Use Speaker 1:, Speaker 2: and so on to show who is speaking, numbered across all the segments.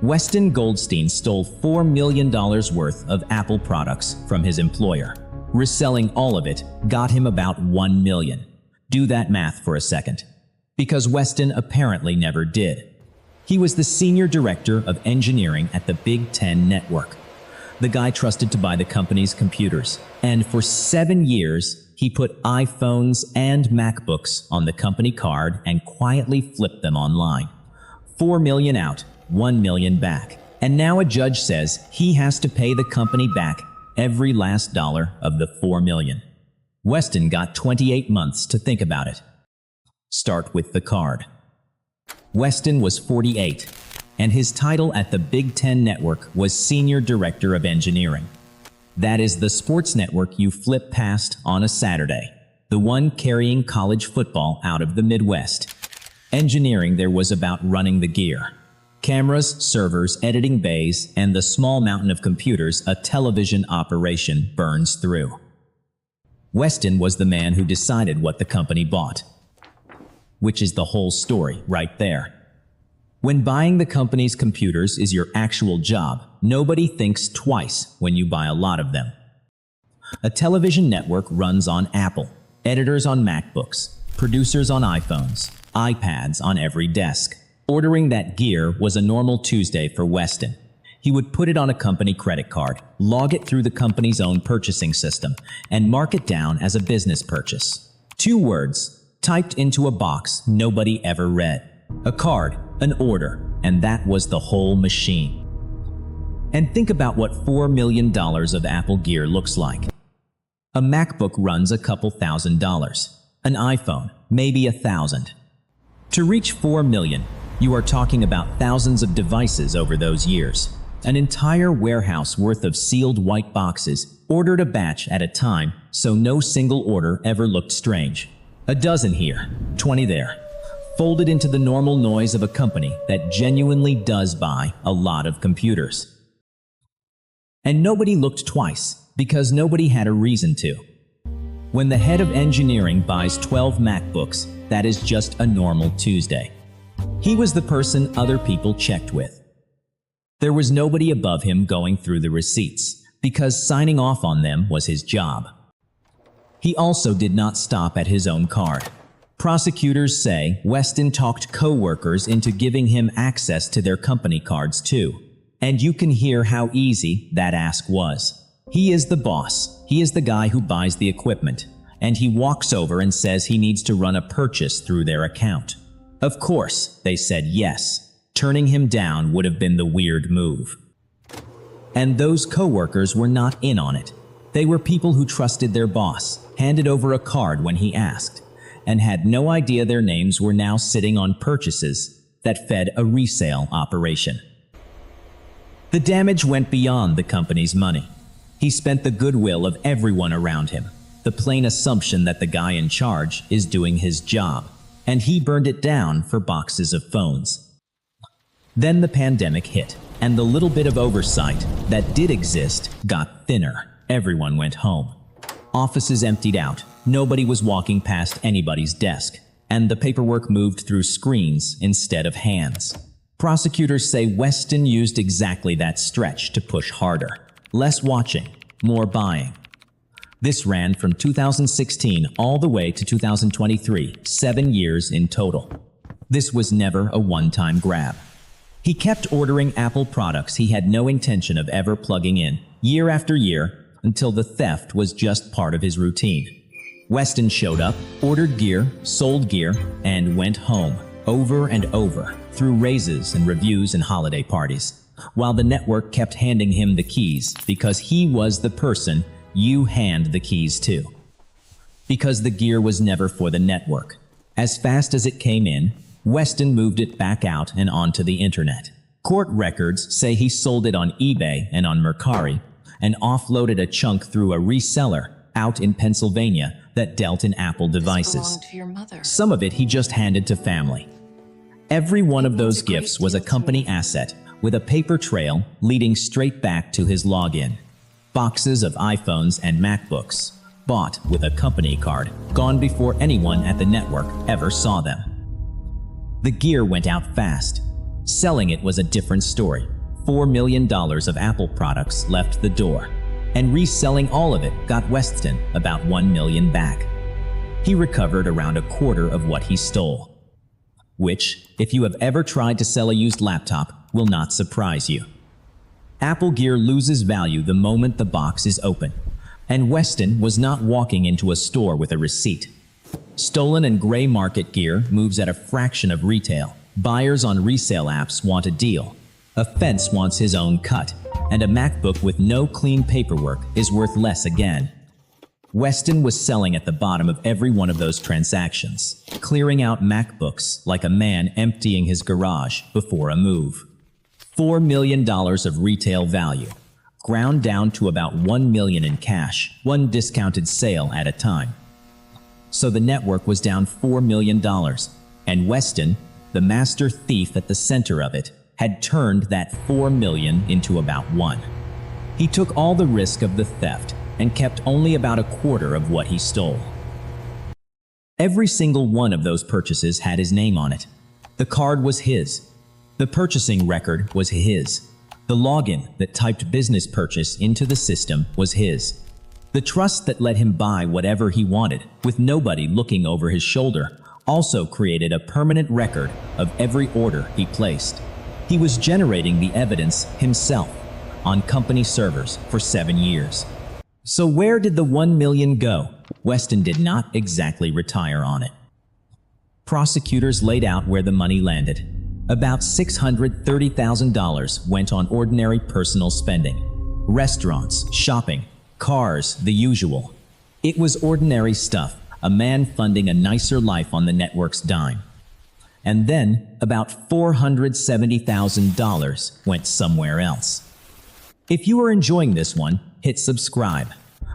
Speaker 1: Weston Goldstein stole $4 million worth of Apple products from his employer. Reselling all of it got him about $1 million. Do that math for a second. Because Weston apparently never did. He was the senior director of engineering at the Big Ten Network. The guy trusted to buy the company's computers. And for 7 years, he put iPhones and MacBooks on the company card and quietly flipped them online. $4 million out, $1 million back. And now a judge says he has to pay the company back every last dollar of the $4 million. Weston got 28 months to think about it. Start with the card. Weston was 48, and his title at the Big Ten Network was Senior Director of Engineering. That is the sports network you flip past on a Saturday, the one carrying college football out of the Midwest. Engineering there was about running the gear. Cameras, servers, editing bays, and the small mountain of computers a television operation burns through. Weston was the man who decided what the company bought. Which is the whole story right there. When buying the company's computers is your actual job, nobody thinks twice when you buy a lot of them. A television network runs on Apple, editors on MacBooks, producers on iPhones, iPads on every desk. Ordering that gear was a normal Tuesday for Weston. He would put it on a company credit card, log it through the company's own purchasing system, and mark it down as a business purchase. 2 words, typed into a box nobody ever read. A card, an order, and that was the whole machine. And think about what $4 million of Apple gear looks like. A MacBook runs a couple $1,000. An iPhone, maybe $1,000. To reach $4 million, you are talking about thousands of devices over those years. An entire warehouse worth of sealed white boxes, ordered a batch at a time, so no single order ever looked strange. A dozen here, 20 there, folded into the normal noise of a company that genuinely does buy a lot of computers. And nobody looked twice, because nobody had a reason to. When the head of engineering buys 12 MacBooks, that is just a normal Tuesday. He was the person other people checked with. There was nobody above him going through the receipts, because signing off on them was his job. He also did not stop at his own card. Prosecutors say Weston talked co-workers into giving him access to their company cards too. And you can hear how easy that ask was. He is the boss. He is the guy who buys the equipment. And he walks over and says he needs to run a purchase through their account. Of course, they said yes. Turning him down would have been the weird move. And those co-workers were not in on it. They were people who trusted their boss, handed over a card when he asked, and had no idea their names were now sitting on purchases that fed a resale operation. The damage went beyond the company's money. He spent the goodwill of everyone around him, the plain assumption that the guy in charge is doing his job, and he burned it down for boxes of phones. Then the pandemic hit, and the little bit of oversight that did exist got thinner. Everyone went home. Offices emptied out. Nobody was walking past anybody's desk, and the paperwork moved through screens instead of hands. Prosecutors say Weston used exactly that stretch to push harder. Less watching, more buying. This ran from 2016 all the way to 2023, 7 years in total. This was never a one-time grab. He kept ordering Apple products he had no intention of ever plugging in, year after year, until the theft was just part of his routine. Weston showed up, ordered gear, sold gear, and went home, over and over, through raises and reviews and holiday parties, while the network kept handing him the keys because he was the person you hand the keys to. Because the gear was never for the network. As fast as it came in, Weston moved it back out and onto the internet. Court records say he sold it on eBay and on Mercari, and offloaded a chunk through a reseller out in Pennsylvania that dealt in Apple devices.
Speaker 2: This belonged to your mother.
Speaker 1: Some of it he just handed to family. Every one of those gifts was a company asset with a paper trail leading straight back to his login. Boxes of iPhones and MacBooks, bought with a company card, gone before anyone at the network ever saw them. The gear went out fast. Selling it was a different story. $4 million of Apple products left the door, and reselling all of it got Weston about $1 million back. He recovered around a quarter of what he stole, which, if you have ever tried to sell a used laptop, will not surprise you. Apple gear loses value the moment the box is open, and Weston was not walking into a store with a receipt. Stolen and gray market gear moves at a fraction of retail. Buyers on resale apps want a deal. A fence wants his own cut, and a MacBook with no clean paperwork is worth less again. Weston was selling at the bottom of every one of those transactions, clearing out MacBooks like a man emptying his garage before a move. $4 million of retail value, ground down to about $1 million in cash, one discounted sale at a time. So the network was down $4 million, and Weston, the master thief at the center of it, had turned that $4 million into about $1 million. He took all the risk of the theft and kept only about a quarter of what he stole. Every single one of those purchases had his name on it. The card was his. The purchasing record was his. The login that typed business purchase into the system was his. The trust that let him buy whatever he wanted, with nobody looking over his shoulder, also created a permanent record of every order he placed. He was generating the evidence himself on company servers for 7 years. So where did the $1 million go? Weston did not exactly retire on it. Prosecutors laid out where the money landed. About $630,000 went on ordinary personal spending. Restaurants, shopping, cars, the usual. It was ordinary stuff, a man funding a nicer life on the network's dime. And then, about $470,000 went somewhere else. If you are enjoying this one, hit subscribe.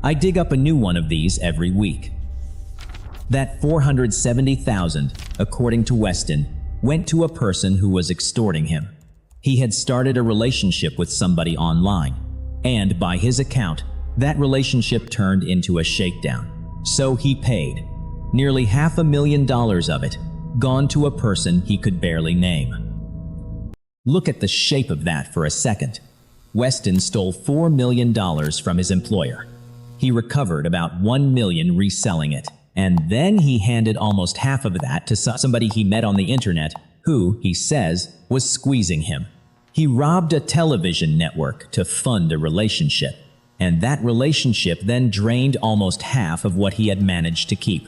Speaker 1: I dig up a new one of these every week. That $470,000, according to Weston, went to a person who was extorting him. He had started a relationship with somebody online, and by his account, that relationship turned into a shakedown. So he paid. Nearly $500,000 of it, gone to a person he could barely name. Look at the shape of that for a second. Weston stole $4 million from his employer. He recovered about $1 million reselling it, and then he handed almost half of that to somebody he met on the internet who, he says, was squeezing him. He robbed a television network to fund a relationship, and that relationship then drained almost half of what he had managed to keep.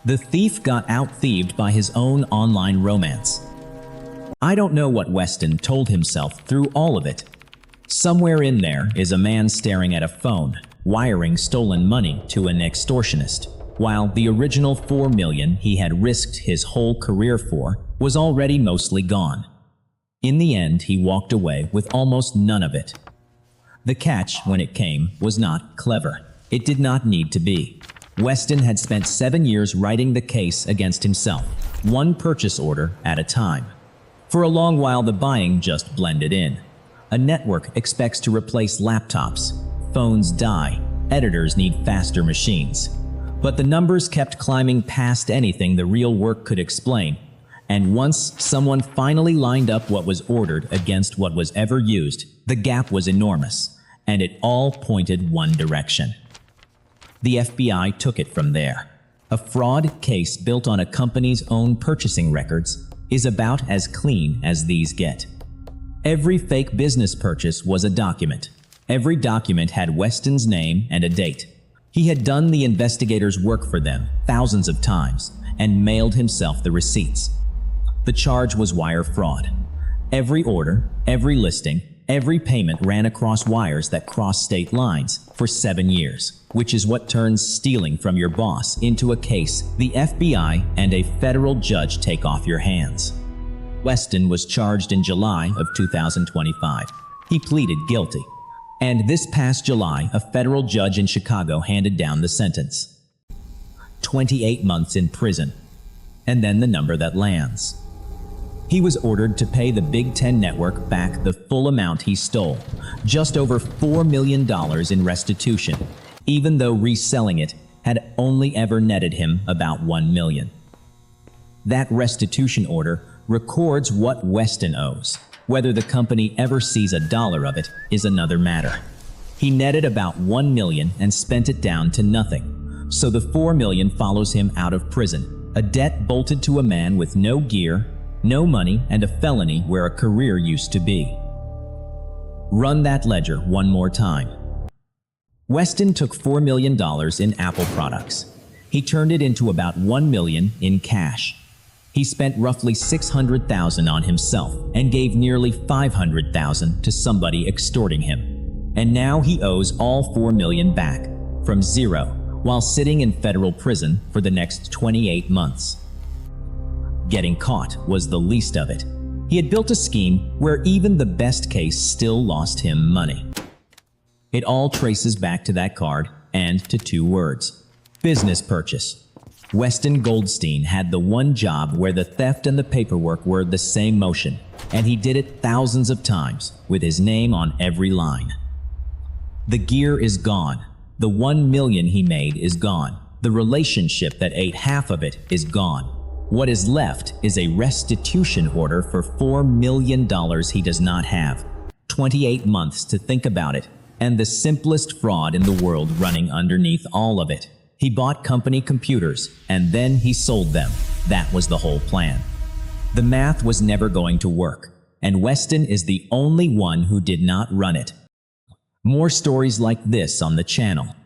Speaker 1: The thief got out-thieved by his own online romance. I don't know what Weston told himself through all of it. Somewhere in there is a man staring at a phone, wiring stolen money to an extortionist, while the original $4 million he had risked his whole career for was already mostly gone. In the end, he walked away with almost none of it. The catch, when it came, was not clever. It did not need to be. Weston had spent 7 years writing the case against himself, one purchase order at a time. For a long while, the buying just blended in. A network expects to replace laptops. Phones die. Editors need faster machines. But the numbers kept climbing past anything the real work could explain. And once someone finally lined up what was ordered against what was ever used, the gap was enormous, and it all pointed one direction. The FBI took it from there. A fraud case built on a company's own purchasing records is about as clean as these get. Every fake business purchase was a document. Every document had Weston's name and a date. He had done the investigators' work for them thousands of times and mailed himself the receipts. The charge was wire fraud. Every order, every listing, every payment ran across wires that crossed state lines for 7 years, which is what turns stealing from your boss into a case the FBI and a federal judge take off your hands. Weston was charged in July of 2025. He pleaded guilty. And this past July, a federal judge in Chicago handed down the sentence. 28 months in prison. And then the number that lands. He was ordered to pay the Big Ten Network back the full amount he stole, just over $4 million in restitution, even though reselling it had only ever netted him about $1 million. That restitution order records what Weston owes. Whether the company ever sees a dollar of it is another matter. He netted about $1 million and spent it down to nothing. So the $4 million follows him out of prison, a debt bolted to a man with no gear, no money, and a felony where a career used to be. Run that ledger one more time. Weston took $4 million in Apple products. He turned it into about $1 million in cash. He spent roughly $600,000 on himself and gave nearly $500,000 to somebody extorting him. And now he owes all $4 million back, from zero, while sitting in federal prison for the next 28 months. Getting caught was the least of it. He had built a scheme where even the best case still lost him money. It all traces back to that card and to two words: business purchase. Weston Goldstein had the one job where the theft and the paperwork were the same motion, and he did it thousands of times with his name on every line. The gear is gone. The $1 million he made is gone. The relationship that ate half of it is gone. What is left is a restitution order for $4 million he does not have. 28 months to think about it, and the simplest fraud in the world running underneath all of it. He bought company computers, and then he sold them. That was the whole plan. The math was never going to work, and Weston is the only one who did not run it. More stories like this on the channel.